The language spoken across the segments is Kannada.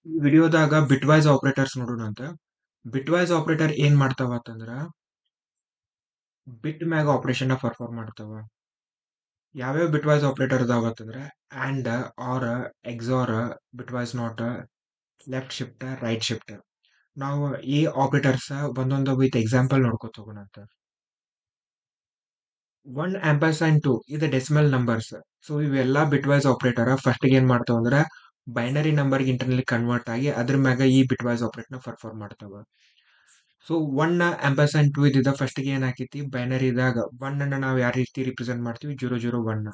ಈ ವಿಡಿಯೋದಾಗ ಬಿಟ್ವೈಸ್ ಆಪರೇಟರ್ಸ್ ನೋಡೋಣ ಅಂತ. ಬಿಟ್ವೈಸ್ ಆಪರೇಟರ್ ಏನ್ ಮಾಡ್ತಾವ ಅಂತಂದ್ರ ಬಿಟ್ ಮ್ಯಾಗ ಆಪರೇಷನ್ ನ ಪರ್ಫಾರ್ಮ್ ಮಾಡ್ತಾವ. ಯಾವ್ಯಾವ ಬಿಟ್ವೈಸ್ ಆಪರೇಟರ್ ಅದಾವ ಅಂತಂದ್ರ and, or, XOR, bitwise not, left shift, right shift. ನಾವು ಈ ಆಪರೇಟರ್ಸ್ ಒಂದೊಂದು ವಿತ್ ಎಕ್ಸಾಂಪಲ್ ನೋಡ್ಕೊತ ಹೋಗೋಣ ಅಂತ. 1 ಆಂಪರ್ಸೈನ್ 2 ಇದು ಡೆಸಿಮಲ್ ನಂಬರ್ಸ್. ಸೊ ಇವೆಲ್ಲಾ ಬಿಟ್ವೈಸ್ ಆಪರೇಟರ್ ಫಸ್ಟ್ ಏನ್ ಮಾಡ್ತಾವ ಅಂದ್ರ ಬೈನರಿ ನಂಬರ್ ಇಂಟರ್ನಲಿ ಕನ್ವರ್ಟ್ ಆಗಿ ಅದ್ರ ಮ್ಯಾಗ ಈ ಬಿಟ್ವೈಸ್ ಆಪರೇಟರ್ ನ ಪರ್ಫಾರ್ಮ್ ಮಾಡ್ತಾವ. ಸೊ 1 ಆಂಪರ್ಸೈನ್ 2 ಇದ್ದಿದ್ದ ಫಸ್ಟ್ ಗೆ ಏನ್ ಹಾಕೈತಿ ಬೈನರಿದಾಗ 1 ಅನ್ನ ನಾವು ಯಾವ ರೀತಿ ರಿಪ್ರೆಸೆಂಟ್ ಮಾಡ್ತೀವಿ 001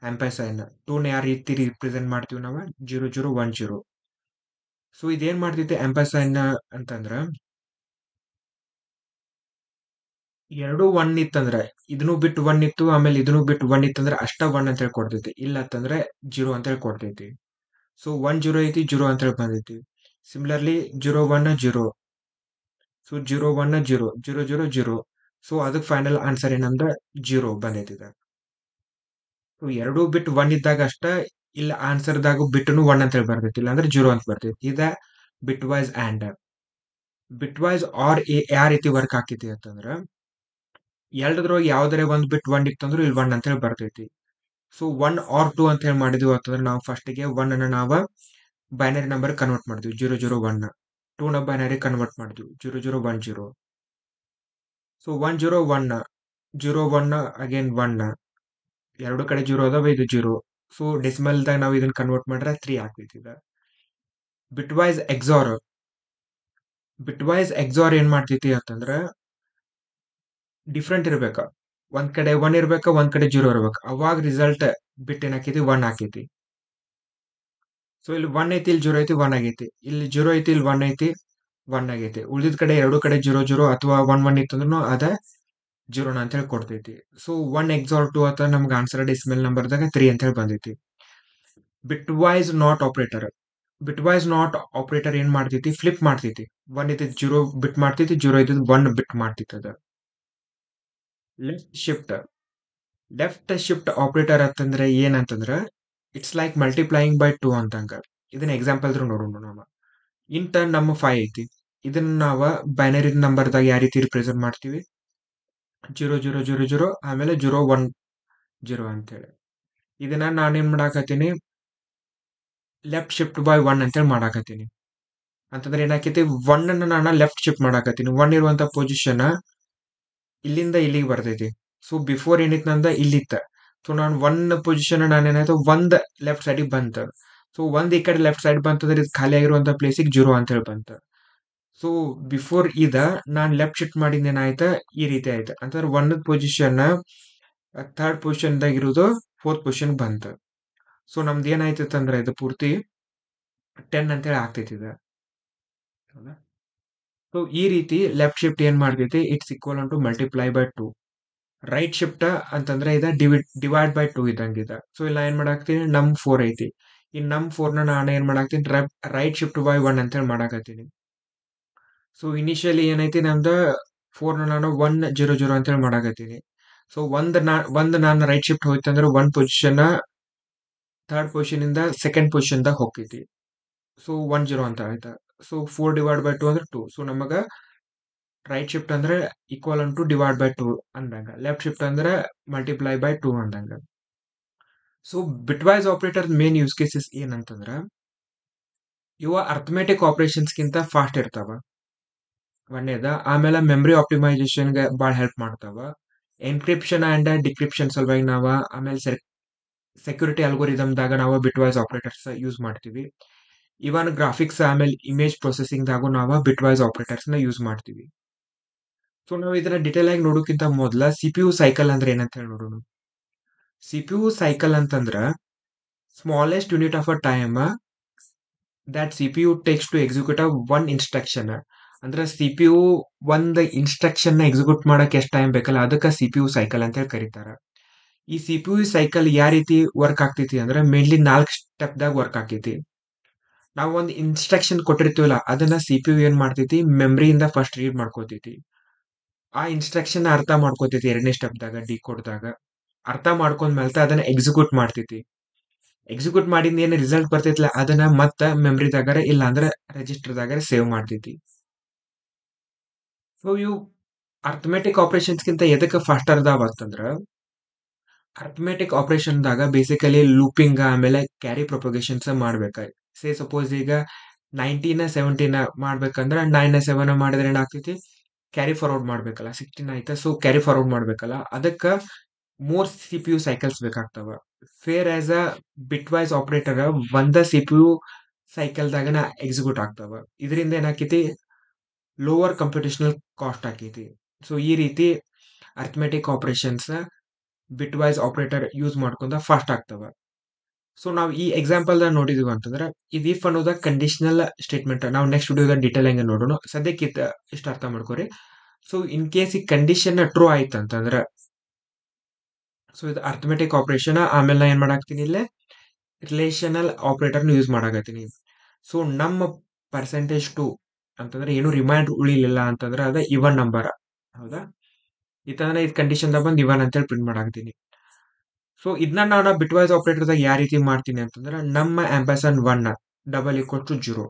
ಆಂಪರ್ಸೈನ್ 2 ನ ಯಾವ ರೀತಿ ರಿಪ್ರೆಸೆಂಟ್ ಮಾಡ್ತೀವಿ ನಾವು 0010. ಸೊ ಇದೇನ್ ಮಾಡ್ತೈತಿ ಆಂಪರ್ಸೈನ್ ಅಂತಂದ್ರ ಎರಡು 1 ಇತ್ತಂದ್ರ ಇದನ್ನು ಬಿಟ್ಟು 1 ಇತ್ತು ಆಮೇಲೆ ಇದನ್ನು ಬಿಟ್ಟು 1 ಇತ್ತಂದ್ರ ಅಷ್ಟ 1 ಅಂತ ಹೇಳಿ ಕೊಡ್ತೈತಿ. ಇಲ್ಲ ಅಂತಂದ್ರೆ 0 ಅಂತ ಹೇಳಿ ಕೊಡ್ತೈತಿ. ಸೊ 10 ಐತಿ 0 ಅಂತ ಹೇಳಿ ಬಂದೈತಿ. ಸಿಮಿಲರ್ಲಿ 01 0. ಸೊ 01 0 000. ಸೊ ಅದಕ್ಕೆ ಫೈನಲ್ ಆನ್ಸರ್ ಏನಂದ್ರ 0 ಬಂದೈತಿ ಇದ. ಸೊ ಎರಡು ಬಿಟ್ 1 ಇದ್ದಾಗ ಅಷ್ಟ ಇಲ್ಲ ಆನ್ಸರ್ದಾಗ ಬಿಟ್ನು 1 ಅಂತ ಹೇಳಿ ಬರ್ತೈತಿ, ಇಲ್ಲ ಅಂದ್ರೆ 0 ಅಂತ ಬರ್ತೈತಿ. ಇದ bitwise and. Bitwise or ಯಾವ ರೀತಿ ವರ್ಕ್ ಆಕೈತಿ ಅಂತಂದ್ರ ಎರಡದ್ರೊಳಗೆ ಯಾವ್ದಾರೆ ಒಂದ್ ಬಿಟ್ 1 ಇತ್ತಂದ್ರ ಇಲ್ಲಿ 1 ಅಂತ ಹೇಳಿ ಬರ್ತೈತಿ. ಸೊ 1 ಆರ್ 2 ಅಂತ ಹೇಳಿ ಮಾಡಿದ್ವಿ ಅಂತಂದ್ರೆ ನಾವು ಫಸ್ಟ್ ಗೆ 1 ಅನ್ನ ನಾವು ಬೈನರಿ ನಂಬರ್ ಕನ್ವರ್ಟ್ ಮಾಡ್ತೀವಿ 001. 2 ನ ಬೈನರಿ ಕನ್ವರ್ಟ್ ಮಾಡ್ತೀವಿ 0010. ಸೊ 101 01 ಅಗೇನ್ 1 ಎರಡು ಕಡೆ 0 ಅದಾವ, ಇದು 0. ಸೊ ಡೆಸಿಮಲ್ದಾಗ ನಾವು ಇದನ್ನ ಕನ್ವರ್ಟ್ ಮಾಡ್ರೆ 3 ಆಗ್ತೈತಿ ಈಗ. ಬಿಟ್ವೈಸ್ ಎಕ್ಸಾರ್. ಬಿಟ್ವೈಸ್ ಎಕ್ಸಾರ್ ಏನ್ ಮಾಡ್ತೈತಿ ಅಂತಂದ್ರ ಡಿಫ್ರೆಂಟ್ ಇರ್ಬೇಕ. ಒಂದ್ ಕಡೆ 1 ಇರ್ಬೇಕ, ಒಂದ್ ಕಡೆ 0 ಇರ್ಬೇಕ. ಅವಾಗ ರಿಸಲ್ಟ್ ಬಿಟ್ ಏನಾಕೈತಿ 1 ಆಕೈತಿ. ಸೊ ಇಲ್ಲಿ 1 ಐತಿ, ಇಲ್ಲಿ 0 ಐತಿ, 1 ಆಗೈತಿ. ಇಲ್ಲಿ 0 ಐತಿ, ಇಲ್ಲಿ 1 ಐತಿ, 1 ಆಗೈತಿ. ಉಳಿದಿದ ಕಡೆ ಎರಡು ಕಡೆ 00 ಅಥವಾ 11 ಇತ್ತಂದ್ರೂ ಅದ 0 ಅಂತ ಹೇಳಿ ಕೊಡ್ತೈತಿ. ಸೊ 1 ಎಕ್ಸಾರ್ 2 ಅಥವಾ ನಮ್ಗೆ ಆನ್ಸರ್ ಡೆಸಿಮಲ್ ನಂಬರ್ದಾಗ 3 ಅಂತ ಹೇಳಿ ಬಂದೈತಿ. Bitwise not operator. Bitwise not operator ಏನ್ ಮಾಡ್ತೈತಿ ಫ್ಲಿಪ್ ಮಾಡ್ತೈತಿ. 1 ಇದ್ದಿದ್ 0 ಬಿಟ್ ಮಾಡ್ತೈತಿ, 0 ಇದ್ದಿದ್ 1 ಬಿಟ್ ಮಾಡ್ತೈತಿ ಅದ. Left shift. Left shift operator ಅಂತಂದ್ರೆ ಏನಂತಂದ್ರ ಇಟ್ಸ್ ಲೈಕ್ ಮಲ್ಟಿಪ್ಲೈಯಿಂಗ್ ಬೈ 2 ಅಂತಂಗ. ಇದನ್ನ ಎಕ್ಸಾಂಪಲ್ ನೋಡೋಣ ನಾವು. ಇಂಟ ನಮ್ಮ 5 ಐತಿ. ಇದನ್ನ ನಾವು ಬೈನರಿ ನಂಬರ್ದಾಗ ಯಾವ ರೀತಿ ರಿಪ್ರೆಸೆಂಟ್ ಮಾಡ್ತೀವಿ 0000 ಆಮೇಲೆ 010 ಅಂತೇಳಿ. ಇದನ್ನ ನಾನೇನ್ ಮಾಡಾಕತ್ತೀನಿ ಲೆಫ್ಟ್ ಶಿಫ್ಟ್ ಬೈ 1 ಅಂತೇಳಿ ಮಾಡಾಕತ್ತೀನಿ. ಅಂತಂದ್ರೆ ಏನಾಕೈತಿ 1 ಅನ್ನ ನಾನು ಲೆಫ್ಟ್ ಶಿಫ್ಟ್ ಮಾಡಾಕತ್ತೀನಿ. 1 ಇರುವಂತ ಪೊಸಿಷನ್ ಇಲ್ಲಿಂದ ಇಲ್ಲಿಗೆ ಬರ್ತೈತಿ. ಸೊ ಬಿಫೋರ್ ಏನಿತ್ತು ನಂದ ಇಲ್ಲಿತ್ತ. ಸೊ ನಾನು 1 ಪೊಸಿಷನ್ ನಾನೇನಾಯ್ತು ಒಂದ್ ಲೆಫ್ಟ್ ಸೈಡಿಗೆ ಬಂತ. ಸೊ ಒಂದ್ ಈ ಕಡೆ ಲೆಫ್ಟ್ ಸೈಡ್ ಬಂತಂದ್ರೆ ಇದು ಖಾಲಿ ಆಗಿರುವಂತ ಪ್ಲೇಸಿಗೆ 0 ಅಂತ ಹೇಳಿ ಬಂತ. ಸೊ ಬಿಫೋರ್ ಇದ ನಾನ್ ಲೆಫ್ಟ್ ಶಿಫ್ಟ್ ಮಾಡಿದ ಏನಾಯ್ತ ಈ ರೀತಿ ಆಯ್ತು ಅಂತಂದ್ರೆ 1 ಪೊಸಿಷನ್ ಥರ್ಡ್ ಪೊಸಿಷನ್ ದಾಗ ಇರೋದು ಫೋರ್ತ್ ಪೊಸಿಷನ್ ಬಂತ. ಸೊ ನಮ್ದು ಏನಾಯ್ತಂದ್ರೆ ಅಂದ್ರೆ ಇದು ಪೂರ್ತಿ 10 ಅಂತ ಹೇಳಿ ಆಗ್ತೈತಿ ಇದು. ಹೌದಾ? ಸೊ ಈ ರೀತಿ ಲೆಫ್ಟ್ ಶಿಫ್ಟ್ ಏನ್ ಮಾಡ್ತೈತಿ it's equal to multiply by 2. Right shift ಅಂತಂದ್ರೆ ಇದ ಡಿವೈಡ್ ಬೈ 2 ಇದ್ದಂಗಿದ. ಸೊ ಇಲ್ಲ ಏನ್ ಮಾಡಾಕ್ತೀನಿ ನಮ್ 4 ಐತಿ. ಈ ನಮ್ 4 ನ ನಾನು ಏನ್ ಮಾಡಾಕ್ತೀನಿ ರೈಟ್ ಶಿಫ್ಟ್ ಬೈ 1 ಅಂತ ಹೇಳಿ ಮಾಡಾಕತ್ತೀನಿ. ಸೊ ಇನಿಷಿಯಲಿ ಏನೈತಿ ನಮ್ದು 4 ನ ನಾನು 100 ಅಂತ ಹೇಳಿ ಮಾಡಾಕತ್ತೀನಿ. ಸೊ ಒಂದ್ ನಾನು ರೈಟ್ ಶಿಫ್ಟ್ ಹೋಯ್ತಂದ್ರೆ 1 ಪೊಸಿಷನ್ ಥರ್ಡ್ ಪೊಸಿಷನ್ ಇಂದ ಸೆಕೆಂಡ್ ಪೊಸಿಷನ್ ದಾಗ ಹೋಗ್ತೈತಿ. ಸೊ 10 ಅಂತ ಆಯ್ತಾ. ಸೊ 4 ಡಿವೈಡ್ ಬೈ 2 ಅಂದ್ರೆ 2. ಸೊ ನಮಗ ರೈಟ್ ಶಿಫ್ಟ್ ಅಂದ್ರೆ ಈಕ್ವಲ್ ಟು ಡಿವೈಡ್ ಬೈ 2 ಅಂದಂಗ. ಲೆಫ್ಟ್ ಶಿಫ್ಟ್ ಅಂದ್ರೆ ಮಲ್ಟಿಪ್ಲೈ ಬೈ 2 ಅಂದಂಗ. So bitwise operator main use cases ಏನಂತಂದ್ರ ಇವ ಅರ್ಥಮೆಟಿಕ್ ಆಪರೇಷನ್ಸ್ ಗಿಂತ ಫಾಸ್ಟ್ ಇರ್ತಾವ ಒಂದೇದ. ಆಮೇಲೆ ಮೆಮರಿ ಆಪ್ಟಿಮೈಸೇಷನ್ಗೆ ಭಾಳ ಹೆಲ್ಪ್ ಮಾಡ್ತಾವ. ಎನ್ಕ್ರಿಪ್ಷನ್ ಅಂಡ್ ಡಿಕ್ರಿಪ್ಷನ್ ಸಲುವಾಗಿ ನಾವ ಆಮೇಲೆ ಸೆಕ್ಯೂರಿಟಿ ಅಲ್ಗೋರಿದಮ್ದಾಗ ನಾವು ಬಿಟ್ವೈಸ್ ಆಪರೇಟರ್ಸ್ ಯೂಸ್ ಮಾಡ್ತೀವಿ. ಇವನ್ ಗ್ರಾಫಿಕ್ಸ್ ಆಮೇಲೆ ಇಮೇಜ್ ಪ್ರೊಸೆಸಿಂಗ್ ದಾಗೂ ನಾವು ಬಿಟ್ವೈಸ್ ಆಪರೇಟರ್ಸ್ ನ ಯೂಸ್ ಮಾಡ್ತೀವಿ. ಸೊ ನಾವು ಇದನ್ನ ಡಿಟೇಲ್ ಆಗಿ ನೋಡೋಕ್ಕಿಂತ ಮೊದಲ ಸಿಪಿಯು ಸೈಕಲ್ ಅಂದ್ರೆ ಏನಂತ ಹೇಳಿ ನೋಡೋಣ. ಸಿಪಿಯು ಸೈಕಲ್ ಅಂತಂದ್ರ smallest unit of a time that CPU takes to execute one instruction. ಅಂದ್ರೆ ಸಿಪಿಯು ಒಂದ್ ಇನ್ಸ್ಟ್ರಕ್ಷನ್ ನ ಎಕ್ಸಿಕ್ಯೂಟ್ ಮಾಡಕ್ ಎಷ್ಟು ಟೈಮ್ ಬೇಕಲ್ಲ ಅದಕ್ಕೆ ಸಿಪಿಯು ಸೈಕಲ್ ಅಂತ ಹೇಳಿ ಕರೀತಾರ. ಈ ಸಿಪಿಯು ಸೈಕಲ್ ಯಾವ ರೀತಿ ವರ್ಕ್ ಆಗ್ತೈತಿ ಅಂದ್ರೆ ಮೇನ್ಲಿ 4 ಸ್ಟೆಪ್ ದಾಗ ವರ್ಕ್ ಆಕೈತಿ. ನಾವು ಒಂದು ಇನ್ಸ್ಟ್ರಕ್ಷನ್ ಕೊಟ್ಟಿರ್ತೀವಲ್ಲ ಅದನ್ನ ಸಿಪಿಯು ಏನ್ ಮಾಡ್ತೈತಿ ಮೆಮರಿಯಿಂದ ಫಸ್ಟ್ ರೀಡ್ ಮಾಡ್ಕೋತೈತಿ. ಆ ಇನ್ಸ್ಟ್ರಕ್ಷನ್ ಅರ್ಥ ಮಾಡ್ಕೋತೈತಿ ಎರಡನೇ ಸ್ಟೆಪ್ ದಾಗ ಡಿಕೋಡ್ ದಾಗ. ಅರ್ಥ ಮಾಡ್ಕೊಂಡ್ಮೇಲೆ ಅದನ್ನ ಎಕ್ಸಿಕ್ಯೂಟ್ ಮಾಡ್ತೈತಿ. ಎಕ್ಸಿಕ್ಯೂಟ್ ಮಾಡಿದ ಏನು ರಿಸಲ್ಟ್ ಬರ್ತೈತಿಲ್ಲ ಅದನ್ನ ಮತ್ತ ಮೆಮ್ರಿದಾಗರ ಇಲ್ಲ ಅಂದ್ರೆ ರಿಜಿಸ್ಟರ್ದಾಗರ ಸೇವ್ ಮಾಡ್ತೈತಿ. ಸೊ ಇವು ಅರ್ಥಮೆಟಿಕ್ ಆಪರೇಷನ್ಸ್ಗಿಂತ ಎದಕ್ಕೆ ಫಾಸ್ಟರ್ ಅದಾವ ಅಂತಂದ್ರ ಅರ್ಥಮೆಟಿಕ್ ಆಪರೇಷನ್ದಾಗ ಬೇಸಿಕಲಿ ಲೂಪಿಂಗ್ ಆಮೇಲೆ ಕ್ಯಾರಿ ಪ್ರೊಪಗೇಷನ್ಸ್ ಮಾಡ್ಬೇಕ. ಸೇ ಸಪೋಸ್ ಈಗ 19 17 ಮಾಡ್ಬೇಕಂದ್ರ 9 7 ಮಾಡಿದ್ರೆ ಏನಾಗ್ತೈತಿ, ಕ್ಯಾರಿ ಫಾರ್ವರ್ಡ್ ಮಾಡ್ಬೇಕಲ್ಲ, 16 ಆಯ್ತಾ, ಸೊ ಕ್ಯಾರಿ ಫಾರ್ವರ್ಡ್ ಮಾಡ್ಬೇಕಲ್ಲ, ಅದಕ್ಕ more C P U cycles ಬೇಕಾಗ್ತಾವ. Whereas a bitwise operator ಒಂದ ಸಿ ಪಿ ಯು ಸೈಕಲ್ದಾಗನ ಎಕ್ಸಿಕ್ಯೂಟ್ ಆಗ್ತಾವ. ಇದರಿಂದ ಏನಾಕೈತಿ, ಲೋವರ್ ಕಂಪ್ಯೂಟೇಷನಲ್ ಕಾಸ್ಟ್ ಆಕೈತಿ. ಸೊ ಈ ರೀತಿ arithmetic operations bitwise operator use ಮಾಡ್ಕೊಂಡ ಫಾಸ್ಟ್ ಆಗ್ತಾವ. ಸೊ ನಾವು ಈ ಎಕ್ಸಾಂಪಲ್ ನೋಡಿದ್ವಿ ಅಂತಂದ್ರೆ ಇದು ಇಫ್ ಅನ್ನೋದ ಕಂಡೀಷನಲ್ ಸ್ಟೇಟ್ಮೆಂಟ್. ನಾವು ನೆಕ್ಸ್ಟ್ ವಿಡಿಯೋದ ಡೀಟೇಲ್ ಹಂಗೆ ನೋಡೋಣ. ಸದ್ಯಕ್ಕೆ ಇಷ್ಟ ಅರ್ಥ ಮಾಡ್ಕೋರಿ. ಸೊ ಇನ್ ಕೇಸ್ ಈ ಕಂಡೀಷನ್ ಟ್ರೂ ಆಯ್ತು ಅಂತಂದ್ರೆ ಸೊ ಇದು ಅರ್ಥಮೆಟಿಕ್ ಆಪರೇಷನ್. ಆಮೇಲೆ ನಾ ಏನ್ ಮಾಡಾಕ್ತೀನಿ, ಇಲ್ಲೇ ರಿಲೇಷನಲ್ ಆಪರೇಟರ್ನ ಯೂಸ್ ಮಾಡಾಕತ್ತೀನಿ. ಸೊ ನಮ್ಮ ಪರ್ಸೆಂಟೇಜ್ ಟು ಅಂತಂದ್ರೆ ಏನು ರಿಮೈಂಡ್ ಉಳಿಲಿಲ್ಲ ಅಂತಂದ್ರೆ ಅದ ಇವನ್ ನಂಬರ್. ಹೌದಾ, ಇತ್ತಂದ್ರೆ ಇದು ಕಂಡೀಷನ್ದಾಗ ಬಂದು ಇವನ್ ಅಂತೇಳಿ ಪ್ರಿಂಟ್ ಮಾಡಾಕ್ತೀನಿ. ಸೊ ಇದನ್ನ ನಾನು ಬಿಟ್ ವೈಸ್ ಆಪರೇಟರ್ದಾಗ ಯಾವ ರೀತಿ ಮಾಡ್ತೀನಿ ಅಂತಂದ್ರೆ ನಮ್ಮ ampersand 1 double equal to 0.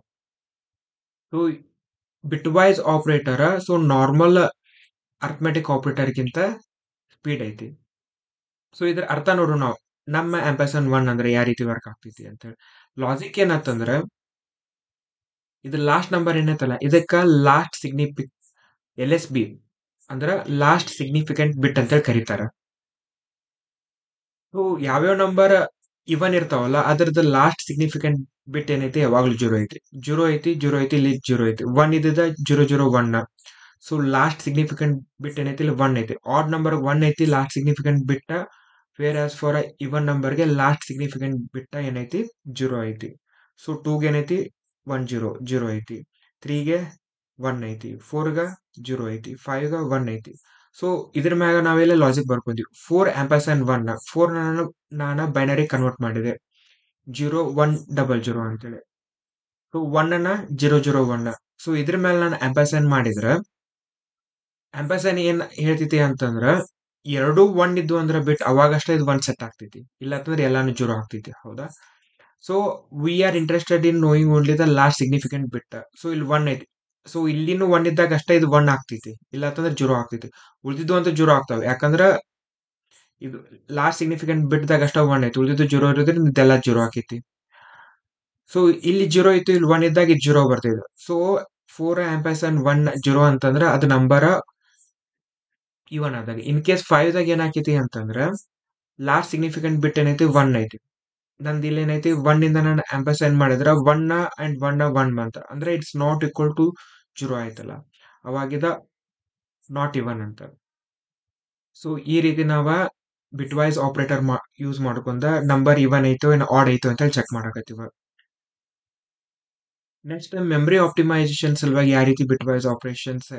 So bitwise operator so normal arithmetic ಆಪರೇಟರ್ಗಿಂತ ಸ್ಪೀಡ್ ಐತಿ. ಸೊ ಇದ್ರ ಅರ್ಥ ನೋಡು, ನಾವು ನಮ್ಮ ಆಂಪರ್ಸಂಡ್ 1 ಅಂದ್ರೆ ಯಾವ ರೀತಿ ವರ್ಕ್ ಆಗ್ತೈತಿ ಅಂತ ಹೇಳಿ. ಲಾಜಿಕ್ ಏನಂತಂದ್ರೆ ಇದು ಲಾಸ್ಟ್ ನಂಬರ್ ಏನೈತಲ್ಲ ಇದಕ್ಕ ಲಾಸ್ಟ್ ಎಲ್ ಎಸ್ ಬಿ ಅಂದ್ರ ಲಾಸ್ಟ್ ಸಿಗ್ನಿಫಿಕೆಂಟ್ ಬಿಟ್ ಅಂತೇಳಿ ಕರೀತಾರ. ಸೊ ಯಾವ್ಯಾವ ನಂಬರ್ ಇವನ್ ಇರ್ತಾವಲ್ಲ ಅದ್ರದ್ದು ಲಾಸ್ಟ್ ಸಿಗ್ನಿಫಿಕೆಂಟ್ ಬಿಟ್ ಏನೈತಿ ಯಾವಾಗ್ಲೂ 0 ಐತಿ. 0 ಐತಿ, 0 ಐತಿ, ಇಲ್ಲಿ 0 ಐತಿ. 1 ಇದ್ದಿದ್ದ 0 0 1. ಸೊ ಲಾಸ್ಟ್ ಸಿಗ್ನಿಫಿಕೆಂಟ್ ಬಿಟ್ ಏನೈತಿ ಇಲ್ಲಿ 1 ಐತಿ. ಆಡ್ ನಂಬರ್ 1 ಐತಿ ಲಾಸ್ಟ್ ಸಿಗ್ನಿಫಿಕೆಂಟ್ ಬಿಟ್ಟ. ವೇರ್ ಆಸ್ ಫಾರ್ ಇವನ್ ನಂಬರ್ಗೆ ಲಾಸ್ಟ್ ಸಿಗ್ನಿಫಿಕೆಂಟ್ ಬಿಟ್ಟ ಏನೈತಿ 0 ಐತಿ. ಸೊ 2ಗೆ ಏನೈತಿ 1 0 0 ಐತಿ. 3ಗೆ 1 ಐತಿ. 4ಗ 0 ಐತಿ. 5ಗ 1 ಐತಿ. ಸೊ ಇದ್ರ ಮ್ಯಾಗ ನಾವೆಲ್ಲ ಲಾಜಿಕ್ ಬರ್ಕೊಂತೀವಿ. 4 ಆಂಪರ್ಸಂಡ್ 1 4 ನಾನು ಬೈನರಿ ಕನ್ವರ್ಟ್ ಮಾಡಿದೆ 0 1 0 0 ಅಂತೇಳಿ. ಸೊ 1 0 0 1. ಸೊ ಇದ್ರ ಮೇಲೆ ನಾನು ಆಂಪರ್ಸಂಡ್ ಮಾಡಿದ್ರ ಆಂಪರ್ಸಂಡ್ ಏನ್ ಹೇಳ್ತೈತಿ ಅಂತಂದ್ರ ಎರಡು 1 ಇದ್ದು ಅಂದ್ರೆ ಬಿಟ್ ಅವಾಗಷ್ಟೇ ಇದು 1 ಸೆಟ್ ಆಗ್ತೈತಿ, ಇಲ್ಲ ಅಂತಂದ್ರೆ ಎಲ್ಲಾನು 0 ಆಗ್ತೈತಿ. ಹೌದಾ, so we are interested in knowing only the last significant bit. So ಇಲ್ಲಿ 1 ಐತಿ. ಸೊ ಇಲ್ಲಿನೂ 1 ಇದ್ದಾಗ ಅಷ್ಟೇ ಇದು 1 ಆಗ್ತೈತಿ, ಇಲ್ಲ ಅಂತಂದ್ರೆ 0 ಆಗ್ತೈತಿ. ಉಳಿದಿದ್ದು ಅಂತ 0 ಆಗ್ತಾವೆ, ಯಾಕಂದ್ರ ಇದು ಲಾಸ್ಟ್ ಸಿಗ್ನಿಫಿಕೆಂಟ್ ಬಿಟ್ದಾಗ ಅಷ್ಟ 1 ಐತಿ, ಉಳಿದಿದ್ದು 0 ಇರೋದ್ರಿಂದ ಇದೆಲ್ಲ 0 ಆಕೈತಿ. ಸೊ ಇಲ್ಲಿ 0 ಇತ್ತು, ಇಲ್ಲಿ 1 ಇದ್ದಾಗ ಇದು 0 ಬರ್ತಿದೆ. ಸೊ 4 ಆಂಪರ್ಸಂಡ್ 1 0 ಅಂತಂದ್ರೆ ಅದು ನಂಬರ್ ಇವನ್ ಆದಾಗ. ಇನ್ ಕೇಸ್ 5ದಾಗ ಏನಾಕೈತಿ ಅಂತಂದ್ರ ಲಾಸ್ಟ್ ಸಿಗ್ನಿಫಿಕೆಂಟ್ ಬಿಟ್ ಏನೈತಿ 1 ಐತಿ. ನಂದು ಇಲ್ಲಿ ಏನೈತಿ 1 ಇಂದ ನಾನು ಆಂಪರ್ಸಂಡ್ ಮಾಡಿದ್ರ 1 ಅಂಡ್ 1 1 ಬಂತ ಅಂದ್ರೆ ಇಟ್ಸ್ ನಾಟ್ ಈಕ್ವಲ್ ಟು 0 ಆಯ್ತಲ್ಲ, ಅವಾಗಿದ ನಾಟ್ ಇವನ್ ಅಂತ. ಸೊ ಈ ರೀತಿ ನಾವ ಬಿಟ್ ವೈಸ್ ಆಪರೇಟರ್ ಯೂಸ್ ಮಾಡ್ಕೊಂಡ ನಂಬರ್ ಇವನ್ ಐತೋ ಏನೋ ಆಡ್ ಐತೋ ಅಂತ ಹೇಳಿ ಚೆಕ್ ಮಾಡಕತ್ತೀವ. ನೆಕ್ಸ್ಟ್ ಮೆಮರಿ ಆಪ್ಟಿಮೈಸೇಷನ್ ಸಲುವಾಗಿ ಯಾವ ರೀತಿ ಬಿಟ್ ವೈಸ್ ಆಪರೇಷನ್ಸ್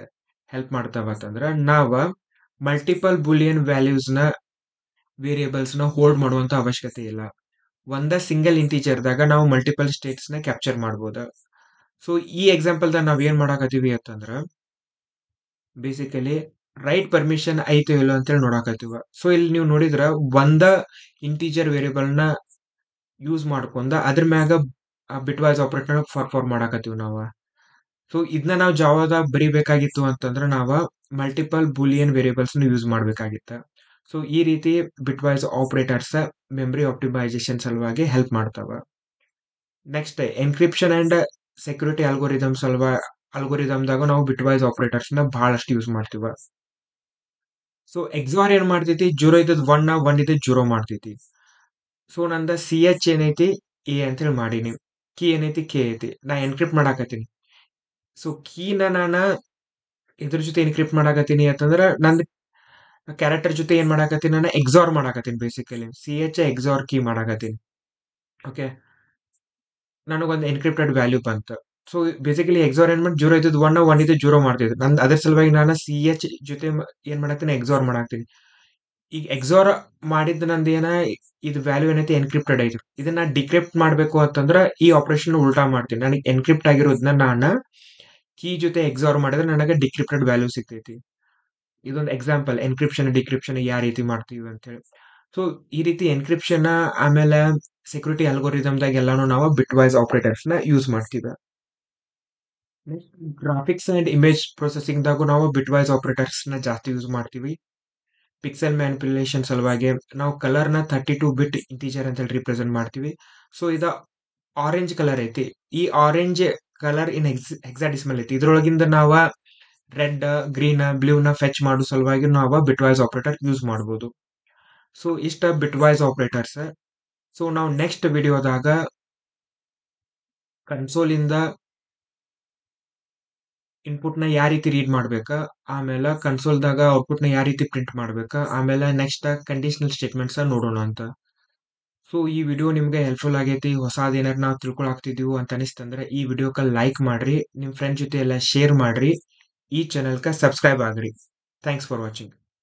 ಹೆಲ್ಪ್ ಮಾಡ್ತಾವ ಅಂತಂದ್ರ ನಾವ ಮಲ್ಟಿಪಲ್ ಬುಲಿಯನ್ ವ್ಯಾಲ್ಯೂಸ್ನ ವೇರಿಯೇಬಲ್ಸ್ನ ಹೋಲ್ಡ್ ಮಾಡುವಂತ ಅವಶ್ಯಕತೆ ಇಲ್ಲ. ಒಂದ ಸಿಂಗಲ್ ಇಂಟೀಜರ್ದಾಗ ನಾವು ಮಲ್ಟಿಪಲ್ ಸ್ಟೇಟ್ಸ್ನ ಕ್ಯಾಪ್ಚರ್ ಮಾಡ್ಬೋದ. ಸೊ ಈ ಎಕ್ಸಾಂಪಲ್ದಾಗ ನಾವ್ ಏನ್ ಮಾಡಾಕತ್ತೀವಿ ಅಂತಂದ್ರ ಬೇಸಿಕಲಿ ರೈಟ್ ಪರ್ಮಿಷನ್ ಐತೋ ಇಲ್ಲೋ ಅಂತೇಳಿ ನೋಡಾಕತ್ತೀವ. ಸೊ ಇಲ್ಲಿ ನೀವು ನೋಡಿದ್ರ ಒಂದ ಇಂಟೀಜರ್ ವೇರಿಯೇಬಲ್ನ ಯೂಸ್ ಮಾಡ್ಕೊಂಡ ಅದ್ರ ಮ್ಯಾಗ ಬಿಟ್ ವೈಸ್ ಆಪರೇಟರ್ ಪರ್ಫಾರ್ಮ್ ಮಾಡಾಕತ್ತೀವಿ ನಾವು. ಸೊ ಇದನ್ನ ನಾವು ಜಾವಾದಾಗ ಬರಿಬೇಕಾಗಿತ್ತು ಅಂತಂದ್ರೆ ನಾವ ಮಲ್ಟಿಪಲ್ ಬೂಲಿಯನ್ ವೇರಿಯೇಬಲ್ಸ್ ಯೂಸ್ ಮಾಡ್ಬೇಕಾಗಿತ್ತ. ಸೊ ಈ ರೀತಿ bitwise operators memory optimisation ಸಲುವಾಗಿ ಹೆಲ್ಪ್ ಮಾಡ್ತಾವ. ನೆಕ್ಸ್ಟ್ ಎನ್ಕ್ರಿಪ್ಷನ್ ಅಂಡ್ ಸೆಕ್ಯೂರಿಟಿ ಅಲ್ಗೋರಿದಮ್ದಾಗ ನಾವು ಬಿಟ್ ವೈಸ್ ಆಪರೇಟರ್ಸ್ ನ ಬಹಳಷ್ಟು ಯೂಸ್ ಮಾಡ್ತೀವ. ಸೊ ಎಕ್ಸಾರ್ ಏನ್ ಮಾಡ್ತೈತಿ, 0 ಇದ್ದದ್ 1 1 ಇದ್ದದ್ 0 ಮಾಡ್ತೈತಿ. ಸೊ ನಂದ ಸಿ ಎಚ್ ಏನೈತಿ ಎ ಅಂತ ಹೇಳಿ ಮಾಡೀನಿ, ಕೀ ಏನೈತಿ ಕೆ ಐತಿ, ನಾ ಎನ್ಕ್ರಿಪ್ಟ್ ಮಾಡಾಕತ್ತೀನಿ. ಸೊ ಕೀನ ನಾನು ಇದ್ರ ಜೊತೆ ಎನ್ಕ್ರಿಪ್ಟ್ ಮಾಡಾಕತ್ತೀನಿ ಅಂತಂದ್ರ ನಂದ್ ಕ್ಯಾರೆಕ್ಟರ್ ಜೊತೆ ಏನ್ ಮಾಡಾಕತ್ತೀನಿ, ನಾನು ಎಕ್ಸಾರ್ ಮಾಡಾಕತ್ತೀನಿ. Basically C H XOR key ಮಾಡಾಕತ್ತೀನಿ. ಓಕೆ, ನನಗೊಂದು ಎನ್ಕ್ರಿಪ್ಟೆಡ್ ವ್ಯಾಲ್ಯೂ ಬಂತು. ಸೊ ಬೇಸಿಕಲಿ ಎಕ್ಸಾರ್ ಏನ್ ಮಾಡಿ 0 ಇದ್ದದ್ 1 1 ಇದ್ದದ್ 0 ಮಾಡ್ತಿದ್ದೆ. ನಂದು ಅದ್ರ ಸಲುವಾಗಿ ನಾನು ಸಿ ಎಚ್ ಜೊತೆ ಏನ್ ಮಾಡಾಕ್ತೀನಿ, ಎಕ್ಸಾರ್ ಮಾಡಾಕ್ತೀನಿ. ಈಗ ಎಕ್ಸಾರ್ ಮಾಡಿದ್ದು ನಂದು ಏನ, ಇದು ವ್ಯಾಲ್ಯೂ ಏನೈತಿ ಎನ್ಕ್ರಿಪ್ಟೆಡ್ ಐತಿ. ಇದನ್ನ ಡಿಕ್ರಿಪ್ಟ್ ಮಾಡ್ಬೇಕು ಅಂತಂದ್ರ ಈ ಆಪರೇಷನ್ ಉಲ್ಟಾ ಮಾಡ್ತೀನಿ. ನನಗೆ ಎನ್ಕ್ರಿಪ್ಟ್ ಆಗಿರೋದನ್ನ ನಾನು ಕೀ ಜೊತೆ ಎಕ್ಸಾರ್ ಮಾಡಿದ್ರೆ ನನಗೆ ಡಿಕ್ರಿಪ್ಟೆಡ್ ವ್ಯಾಲ್ಯೂ ಸಿಗ್ತೈತಿ. ಇದೊಂದು ಎಕ್ಸಾಂಪಲ್ ಎನ್ಕ್ರಿಪ್ಷನ್ ಡಿಕ್ರಿಪ್ಷನ್ ಯಾವ ರೀತಿ ಮಾಡ್ತೀವಿ ಅಂತ ಹೇಳಿ. ಸೊ ಈ ರೀತಿ ಎನ್ಕ್ರಿಪ್ಷನ್ ಆಮೇಲೆ ಸೆಕ್ಯೂರಿಟಿ ಅಲ್ಗೋರಿದಮ್ದಾಗ ಎಲ್ಲಾನು ನಾವು ಬಿಟ್ ವೈಸ್ ಆಪರೇಟರ್ಸ್ ನ ಯೂಸ್ ಮಾಡ್ತೀವಿ. Next graphics and image processing ದಾಗೂ ನಾವು ಬಿಟ್ ವೈಸ್ ಆಪರೇಟರ್ಸ್ ನ ಜಾಸ್ತಿ ಯೂಸ್ ಮಾಡ್ತೀವಿ. ಪಿಕ್ಸೆಲ್ ಮ್ಯಾನಿಪ್ಯುಲೇಷನ್ ಸಲುವಾಗಿ ನಾವು ಕಲರ್ ನ 32 ಬಿಟ್ ಇಂಟಿಜರ್ ಅಂತ ಹೇಳಿ ರಿಪ್ರೆಸೆಂಟ್ ಮಾಡ್ತೀವಿ. ಸೊ ಇದ ಆರೆಂಜ್ ಕಲರ್ ಐತಿ. ಈ ಆರೆಂಜ್ ಕಲರ್ ಇನ್ ಹೆಕ್ಸಾಡೆಸಿಮಲ್ ಐತಿ. ಇದ್ರೊಳಗಿಂದ ನಾವ ರೆಡ್, ಗ್ರೀನ್, ಬ್ಲೂ ನ ಫೆಚ್ ಮಾಡೋ ಸಲುವಾಗಿ ನಾವು ಬಿಟ್ ವೈಸ್ ಆಪರೇಟರ್ ಯೂಸ್ ಮಾಡಬಹುದು. ಸೊ ಇಷ್ಟ ಬಿಟ್ ವೈಸ್ ಆಪರೇಟರ್ಸ್. ಸೊ ನಾವು ನೆಕ್ಸ್ಟ್ ವಿಡಿಯೋದಾಗ ಕನ್ಸೋಲ್ ಇಂದ ಇನ್ಪುಟ್ ನ ಯಾವ ರೀತಿ ರೀಡ್ ಮಾಡ್ಬೇಕ, ಆಮೇಲೆ ಕನ್ಸೋಲ್ದಾಗ ಔಟ್ಪುಟ್ ನ ಯಾವ ರೀತಿ ಪ್ರಿಂಟ್ ಮಾಡ್ಬೇಕ, ಆಮೇಲೆ ನೆಕ್ಸ್ಟ್ ಕಂಡೀಷನಲ್ ಸ್ಟೇಟ್ಮೆಂಟ್ಸ್ ನೋಡೋಣ ಅಂತ. ಸೊ ಈ ವಿಡಿಯೋ ನಿಮ್ಗೆ ಹೆಲ್ಪ್ಫುಲ್ ಆಗೈತಿ, ಹೊಸಾದ್ ಏನಾರ ನಾವು ತಿಳ್ಕೊಳಾಕ್ತಿದೀವಿ ಅಂತ ಅನಿಸ್ತಂದ್ರೆ ಈ ವಿಡಿಯೋಕ್ಕೆ ಲೈಕ್ ಮಾಡ್ರಿ, ನಿಮ್ ಫ್ರೆಂಡ್ ಜೊತೆ ಎಲ್ಲ ಶೇರ್ ಮಾಡ್ರಿ, ಈ ಚಾನೆಲ್ಗೆ subscribe agri. Thanks for watching.